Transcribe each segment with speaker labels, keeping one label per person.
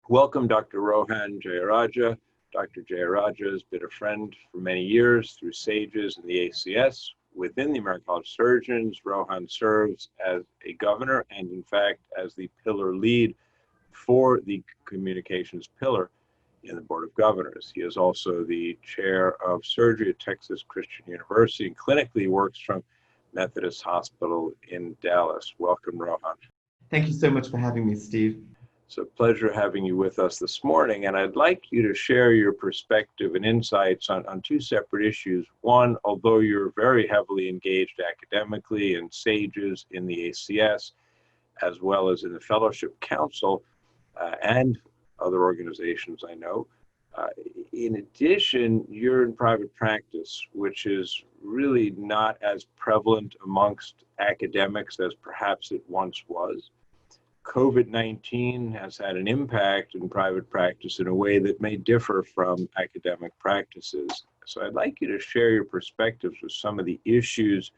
Speaker 1: Welcome, Dr. Rohan Jeyarajah. Dr. Jeyrajah has been a friend for many years through SAGES and the ACS. Within the American College of Surgeons, Rohan serves as a governor and, in fact, as the pillar lead for the communications pillar in the Board of Governors. He is also the chair of surgery at Texas Christian University and clinically works from Methodist Hospital in Dallas. Welcome, Rohan.
Speaker 2: Thank you so much for having me, Steve.
Speaker 1: It's a pleasure having you with us this morning, and I'd like you to share your perspective and insights on two separate issues. One, although you're very heavily engaged academically in SAGES, in the ACS, as well as in the Fellowship Council and other organizations I know. In addition, you're in private practice, which is really not as prevalent amongst academics as perhaps it once was. COVID-19 has had an impact in private practice in a way that may differ from academic practices. So I'd like you to share your perspectives with some of the issues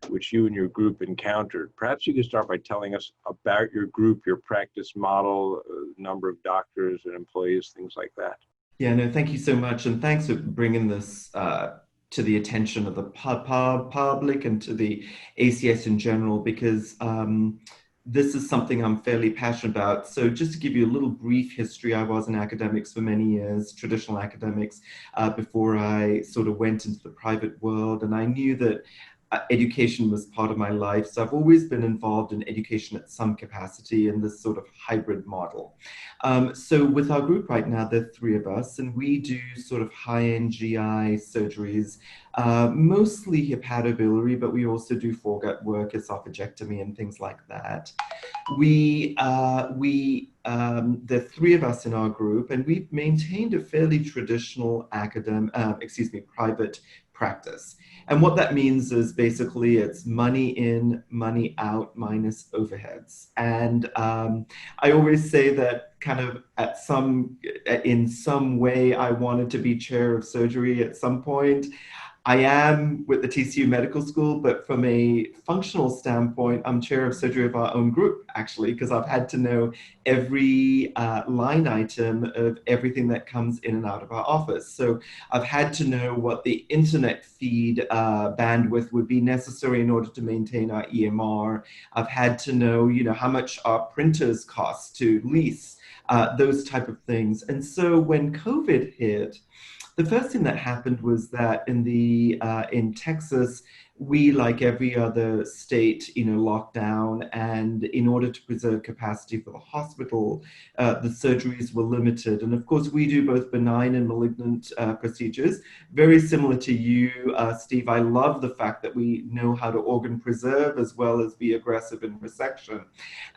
Speaker 1: which you and your group encountered. Perhaps you could start by telling us about your group, your practice model, number of doctors and employees, things like that.
Speaker 2: Yeah, no, thank you so much. And thanks for bringing this to the attention of the public and to the ACS in general, because this is something I'm fairly passionate about. So just to give you a little brief history, I was in academics for many years, traditional academics, before I sort of went into the private world. And I knew that education was part of my life. So I've always been involved in education at some capacity in this sort of hybrid model. So with our group right now, there are three of us, and we do sort of high-end GI surgeries, mostly hepatobiliary, but we also do foregut work, esophagectomy, and things like that. There are three of us in our group, and we've maintained a fairly traditional private practice. And what that means is basically it's money in, money out minus overheads. And I always say that kind of in some way, I wanted to be chair of surgery at some point. I am with the TCU Medical School, but from a functional standpoint, I'm chair of surgery of our own group, actually, because I've had to know every line item of everything that comes in and out of our office. So I've had to know what the internet feed bandwidth would be necessary in order to maintain our EMR. I've had to know, how much our printers cost to lease, those type of things. And so when COVID hit, the first thing that happened was that in Texas, we, like every other state, locked down, and in order to preserve capacity for the hospital, the surgeries were limited. And of course, we do both benign and malignant procedures. Very similar to you, Steve, I love the fact that we know how to organ preserve as well as be aggressive in resection.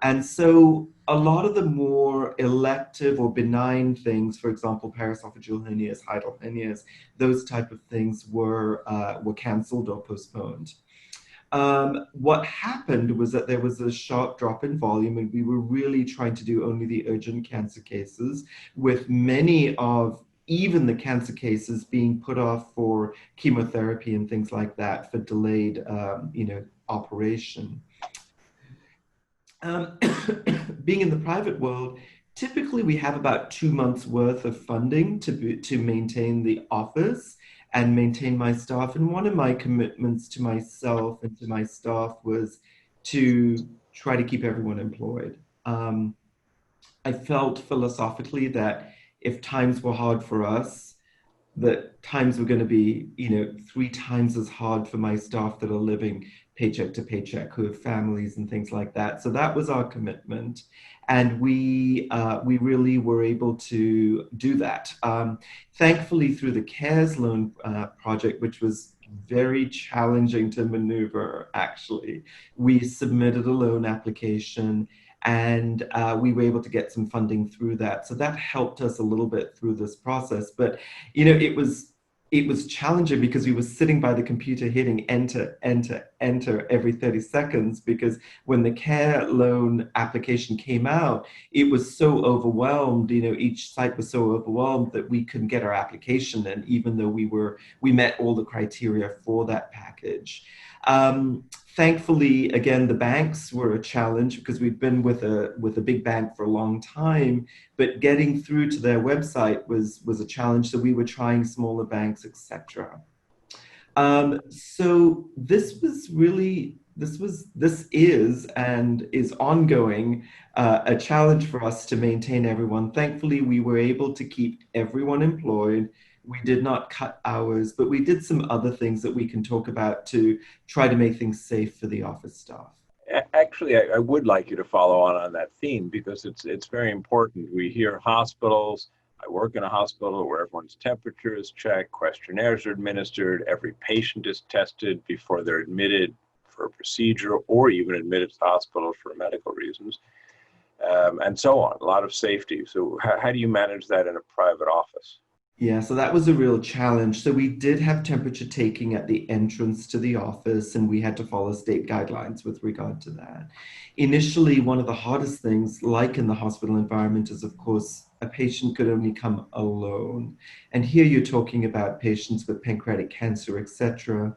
Speaker 2: And so a lot of the more elective or benign things, for example, paraesophageal hernias, hiatal hernias, those type of things were canceled or postponed. What happened was that there was a sharp drop in volume, and we were really trying to do only the urgent cancer cases, with many of even the cancer cases being put off for chemotherapy and things like that for delayed, operation. Being in the private world, typically we have about 2 months worth of funding to maintain the office and maintain my staff. And one of my commitments to myself and to my staff was to try to keep everyone employed. I felt philosophically that if times were hard for us, that times were going to be, 3 times as hard for my staff that are living paycheck to paycheck, who have families and things like that. So that was our commitment. And we really were able to do that. Thankfully, through the CARES loan project, which was very challenging to maneuver, actually, we submitted a loan application, and we were able to get some funding through that. So that helped us a little bit through this process. But, it was challenging because we were sitting by the computer hitting enter, enter, enter every 30 seconds, because when the care loan application came out, it was so overwhelmed, each site was so overwhelmed that we couldn't get our application in, even though we met all the criteria for that package. Thankfully, again, the banks were a challenge because we'd been with a big bank for a long time, but getting through to their website was a challenge. So we were trying smaller banks, etc. So this was really this is and is ongoing a challenge for us to maintain everyone. Thankfully, we were able to keep everyone employed. We did not cut hours, but we did some other things that we can talk about to try to make things safe for the office staff.
Speaker 1: Actually, I would like you to follow on that theme because it's very important. We hear hospitals. I work in a hospital where everyone's temperature is checked, questionnaires are administered, every patient is tested before they're admitted for a procedure or even admitted to the hospital for medical reasons, and so on. A lot of safety. So how do you manage that in a private office?
Speaker 2: Yeah, so that was a real challenge. So we did have temperature taking at the entrance to the office, and we had to follow state guidelines with regard to that. Initially, one of the hardest things, like in the hospital environment, is of course a patient could only come alone. And here you're talking about patients with pancreatic cancer, etc.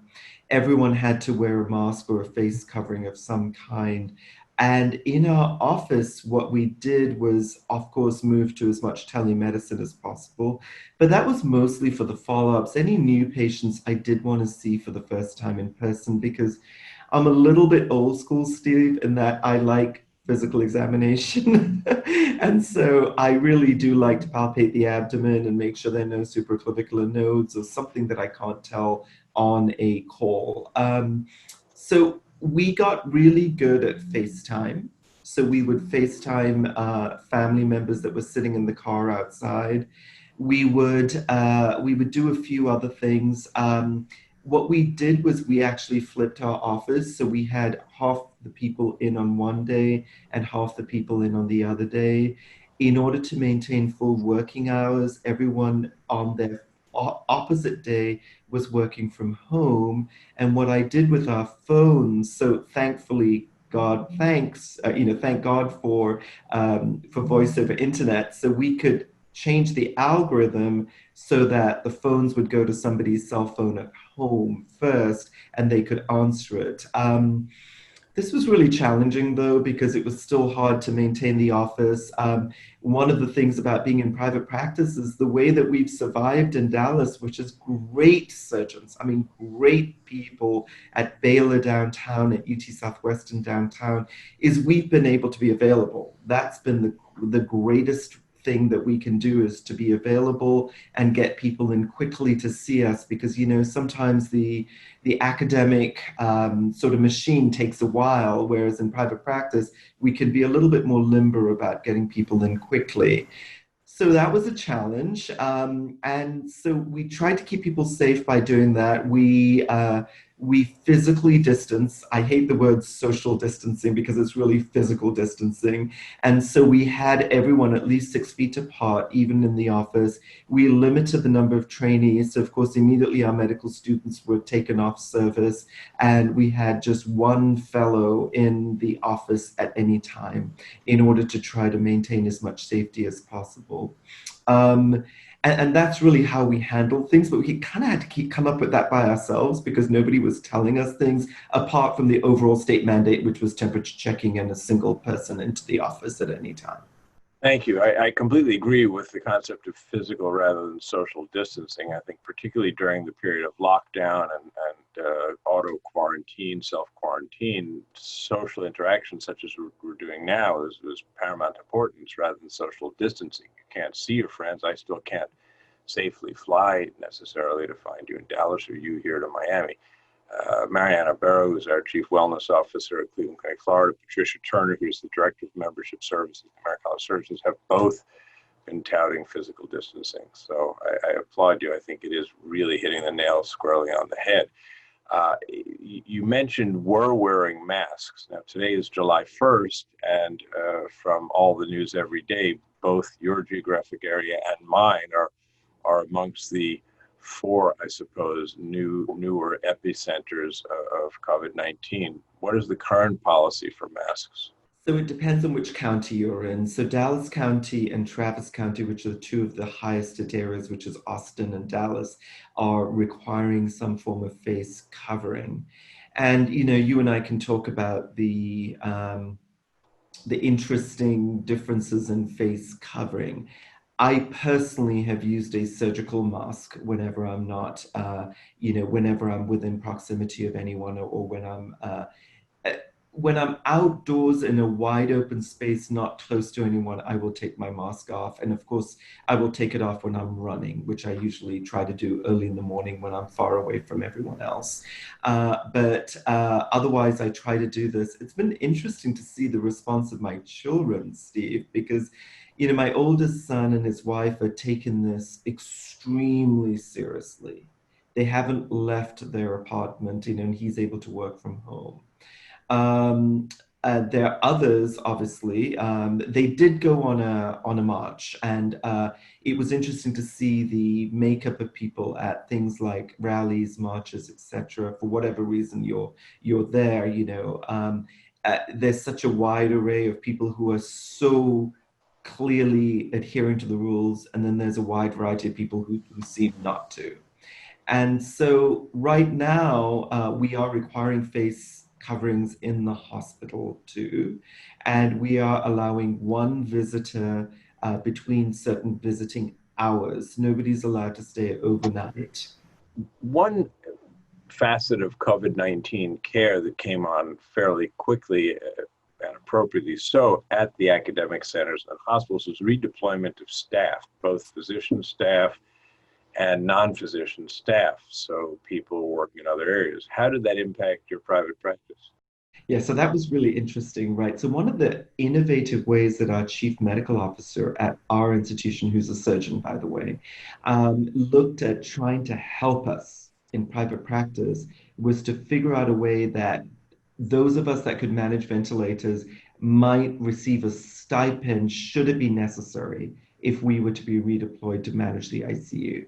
Speaker 2: Everyone had to wear a mask or a face covering of some kind. And in our office, what we did was, of course, move to as much telemedicine as possible. But that was mostly for the follow-ups. Any new patients I did want to see for the first time in person because I'm a little bit old school, Steve, in that I like physical examination. And so I really do like to palpate the abdomen and make sure there are no supraclavicular nodes or something that I can't tell on a call. So we got really good at FaceTime. So we would FaceTime family members that were sitting in the car outside. We would do a few other things. What we did was we actually flipped our office. So we had half the people in on one day and half the people in on the other day. In order to maintain full working hours, everyone on their opposite day was working from home. And what I did with our phones, so thankfully, God thanks, thank God for voice over internet. So we could change the algorithm so that the phones would go to somebody's cell phone at home first and they could answer it. This was really challenging though, because it was still hard to maintain the office. One of the things about being in private practice is the way that we've survived in Dallas, which is great surgeons. I mean, great people at Baylor downtown, at UT Southwestern downtown, is we've been able to be available. That's been the greatest thing that we can do is to be available and get people in quickly to see us because sometimes the academic sort of machine takes a while, whereas in private practice we can be a little bit more limber about getting people in quickly. So that was a challenge, and so we tried to keep people safe by doing that. We physically distance. I hate the word social distancing because it's really physical distancing. And so we had everyone at least 6 feet apart, even in the office. We limited the number of trainees. So of course, immediately our medical students were taken off service and we had just one fellow in the office at any time in order to try to maintain as much safety as possible. And that's really how we handle things, but we kind of had to come up with that by ourselves because nobody was telling us things apart from the overall state mandate, which was temperature checking and a single person into the office at any time.
Speaker 1: Thank you. I completely agree with the concept of physical rather than social distancing. I think particularly during the period of lockdown and auto quarantine, self-quarantine, social interaction such as we're doing now is paramount importance rather than social distancing. You can't see your friends. I still can't safely fly necessarily to find you in Dallas or you here to Miami. Mariana Barrow, who's our Chief Wellness Officer at Cleveland Clinic, Florida, Patricia Turner, who's the Director of Membership Services at the American College of Surgeons, have both been touting physical distancing. So I applaud you. I think it is really hitting the nail squarely on the head. You mentioned we're wearing masks. Now, today is July 1st, and from all the news every day, both your geographic area and mine are amongst the four, I suppose, newer epicenters of COVID-19. What is the current policy for masks?
Speaker 2: So it depends on which county you're in. So Dallas County and Travis County, which are two of the highest hit areas, which is Austin and Dallas, are requiring some form of face covering. And, you know, you and I can talk about the interesting differences in face covering. I personally have used a surgical mask whenever I'm not, you know, whenever I'm within proximity of anyone, or when I'm outdoors in a wide open space, not close to anyone, I will take my mask off. And of course, I will take it off when I'm running, which I usually try to do early in the morning when I'm far away from everyone else. But otherwise, I try to do this. It's been interesting to see the response of my children, Steve, because, you know, my oldest son and his wife are taking this extremely seriously. They haven't left their apartment, you know, and he's able to work from home. Um, there are others, obviously. They did go on a march, and it was interesting to see the makeup of people at things like rallies, marches, etc. For whatever reason you're there, you know, there's such a wide array of people who are so clearly adhering to the rules, and then there's a wide variety of people who seem not to. And so right now, we are requiring face coverings in the hospital too. And we are allowing one visitor between certain visiting hours. Nobody's allowed to stay overnight.
Speaker 1: One facet of COVID-19 care that came on fairly quickly and appropriately so at the academic centers and hospitals was redeployment of staff, both physician staff and non-physician staff, so people working in other areas. How did that impact your private practice?
Speaker 2: Yeah, so that was really interesting, right? So one of the innovative ways that our chief medical officer at our institution, who's a surgeon, by the way, looked at trying to help us in private practice was to figure out a way that those of us that could manage ventilators might receive a stipend should it be necessary if we were to be redeployed to manage the ICU.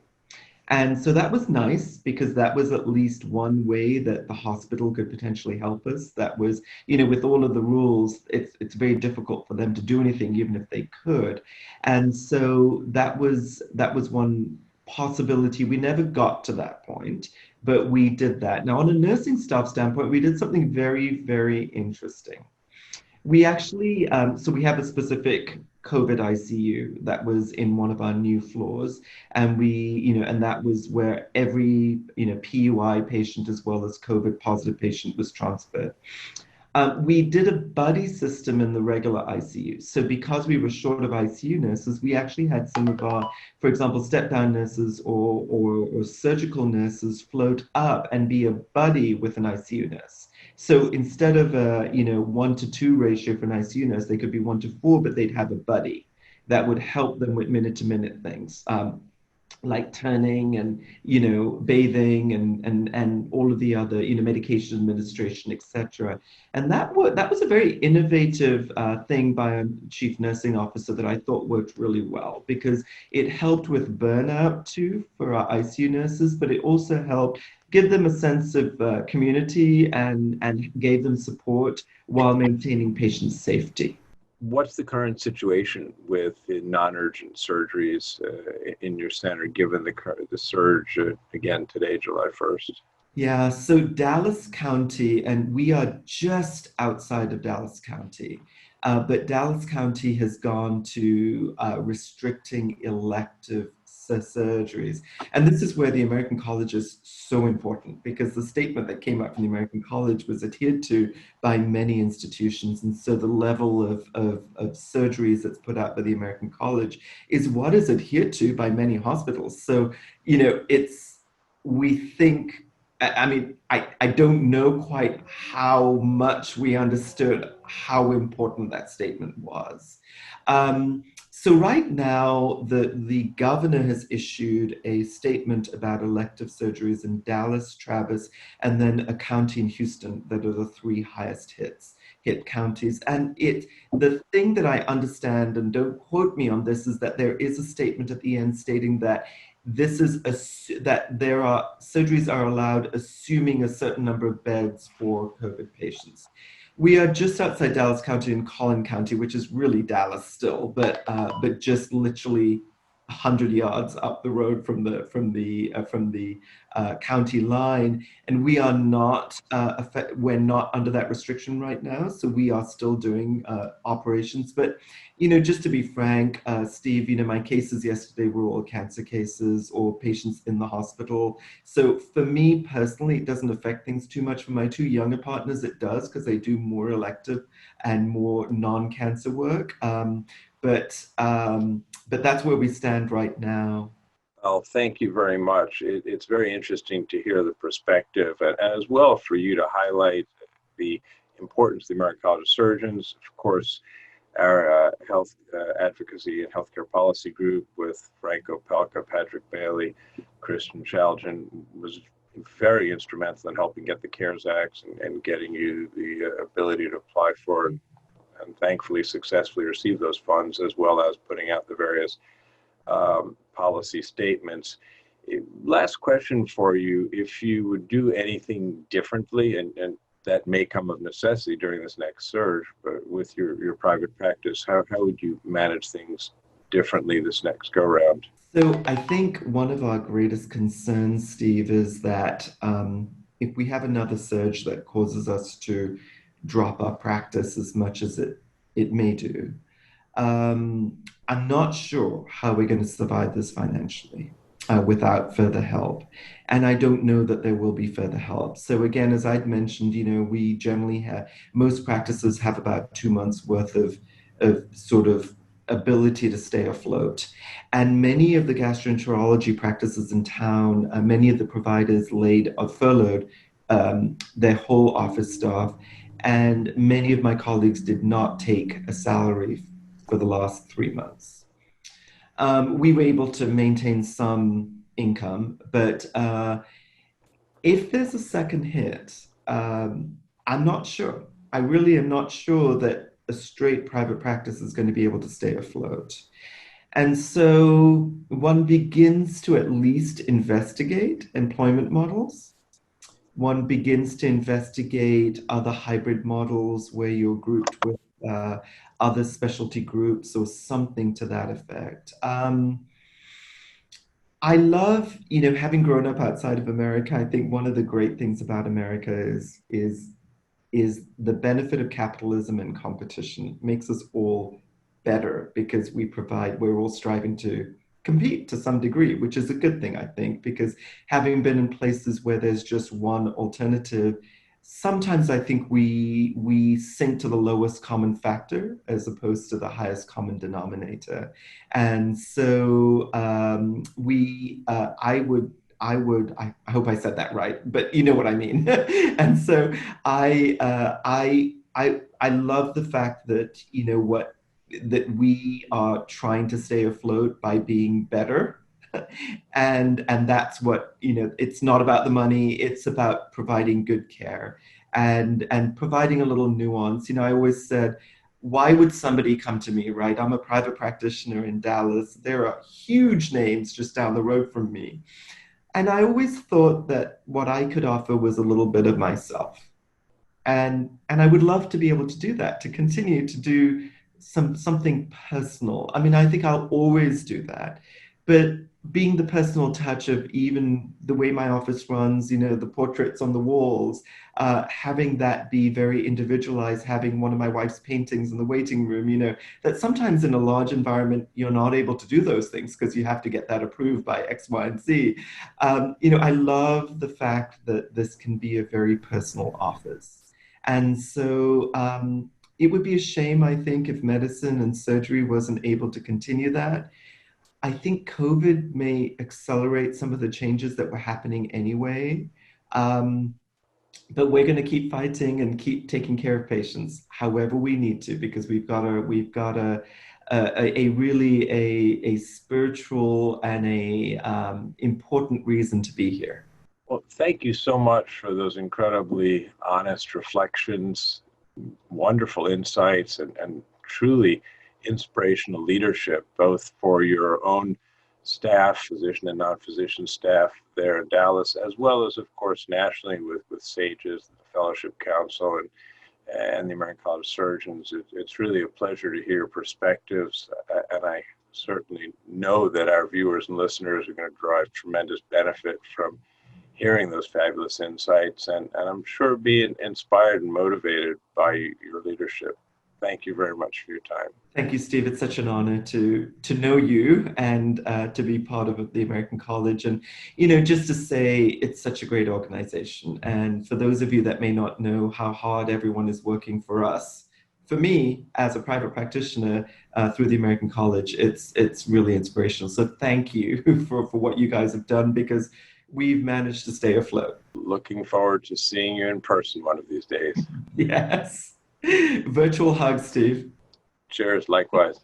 Speaker 2: And so that was nice because that was at least one way that the hospital could potentially help us. That was, you know, with all of the rules, it's very difficult for them to do anything, even if they could. And so that was one possibility. We never got to that point, but we did that. Now, on a nursing staff standpoint, we did something very, very interesting. We actually, so we have a specific COVID ICU that was in one of our new floors. And we, you know, and that was where every, you know, PUI patient as well as COVID positive patient was transferred. We did a buddy system in the regular ICU. So because we were short of ICU nurses, we actually had some of our, for example, step-down nurses or surgical nurses float up and be a buddy with an ICU nurse. So instead of a, you know, 1-to-2 ratio for an ICU nurse, they could be 1-to-4, but they'd have a buddy that would help them with minute-to-minute things. Like turning and, you know, bathing and all of the other, you know, medication administration, etc. And that was a very innovative thing by a chief nursing officer that I thought worked really well because it helped with burnout too for our ICU nurses, but it also helped give them a sense of community and gave them support while maintaining patient safety.
Speaker 1: What's the current situation with the non-urgent surgeries in your center, given the surge again today, July 1st?
Speaker 2: Yeah, so Dallas County, and we are just outside of Dallas County, but Dallas County has gone to restricting elective surgeries. And this is where the American College is so important because the statement that came out from the American College was adhered to by many institutions. And so the level of surgeries that's put out by the American College is what is adhered to by many hospitals. So, you know, we think, I mean, I don't know quite how much we understood how important that statement was. So right now, the governor has issued a statement about elective surgeries in Dallas, Travis, and then a county in Houston that are the three highest hit counties. And the thing that I understand, and don't quote me on this, is that there is a statement at the end stating that that there are surgeries are allowed assuming a certain number of beds for COVID patients. We are just outside Dallas County in Collin County, which is really Dallas still, but just literally 100 yards up the road from the county line, and we are not we're not under that restriction right now, so we are still doing operations. But just to be frank, Steve, my cases yesterday were all cancer cases or patients in the hospital. So for me personally, it doesn't affect things too much. For my two younger partners, it does, because they do more elective and more non-cancer work. But that's where we stand right now.
Speaker 1: Well, thank you very much. It's very interesting to hear the perspective, and as well for you to highlight the importance of the American College of Surgeons. Of course, our health advocacy and healthcare policy group with Franco Pelka, Patrick Bailey, Christian Shaljan was very instrumental in helping get the CARES Act and getting you the ability to apply for and thankfully successfully receive those funds, as well as putting out the various policy statements. Last question for you: if you would do anything differently, and that may come of necessity during this next surge, but with your private practice, how would you manage things differently this next go round?
Speaker 2: So I think one of our greatest concerns, Steve, is that if we have another surge that causes us to drop our practice as much as it may do, I'm not sure how we're going to survive this financially without further help. And I don't know that there will be further help. So again, as I'd mentioned, we generally most practices have about 2 months worth of sort of ability to stay afloat. And many of the gastroenterology practices in town, many of the providers furloughed their whole office staff. And many of my colleagues did not take a salary for the last 3 months. We were able to maintain some income, but if there's a second hit, I'm not sure. I really am not sure that a straight private practice is going to be able to stay afloat. And so one begins to at least investigate employment models. One begins to investigate other hybrid models where you're grouped with other specialty groups or something to that effect. I love, having grown up outside of America, I think one of the great things about America is the benefit of capitalism and competition. It makes us all better because we're all striving to compete to some degree, which is a good thing, I think, because having been in places where there's just one alternative, sometimes I think we sink to the lowest common factor as opposed to the highest common denominator. And so I hope I said that right, but you know what I mean. And so I love the fact that, that we are trying to stay afloat by being better. And that's what, it's not about the money, it's about providing good care and providing a little nuance. I always said, why would somebody come to me, right? I'm a private practitioner in Dallas. There are huge names just down the road from me. And I always thought that what I could offer was a little bit of myself. And I would love to be able to do that, to continue to do something personal. I mean, I think I'll always do that. But being the personal touch of even the way my office runs, the portraits on the walls, having that be very individualized, having one of my wife's paintings in the waiting room, that sometimes in a large environment, you're not able to do those things because you have to get that approved by X, Y, and Z. I love the fact that this can be a very personal office. And so it would be a shame, I think, if medicine and surgery wasn't able to continue that. I think COVID may accelerate some of the changes that were happening anyway. But we're going to keep fighting and keep taking care of patients however we need to, because we've got a really a spiritual and a important reason to be here.
Speaker 1: Well, thank you so much for those incredibly honest reflections, wonderful insights, and truly inspirational leadership, both for your own staff, physician and non-physician staff there in Dallas, as well as, of course, nationally with SAGES, the Fellowship Council, and the American College of Surgeons. It's really a pleasure to hear your perspectives, and I certainly know that our viewers and listeners are going to derive tremendous benefit from hearing those fabulous insights, and I'm sure being inspired and motivated by your leadership. Thank you very much for your time.
Speaker 2: Thank you, Steve. It's such an honor to know you and to be part of the American College. And, just to say, it's such a great organization. And for those of you that may not know how hard everyone is working for us, for me, as a private practitioner through the American College, it's really inspirational. So thank you for what you guys have done, because we've managed to stay afloat.
Speaker 1: Looking forward to seeing you in person one of these days.
Speaker 2: Yes. Virtual hug, Steve.
Speaker 1: Cheers, likewise.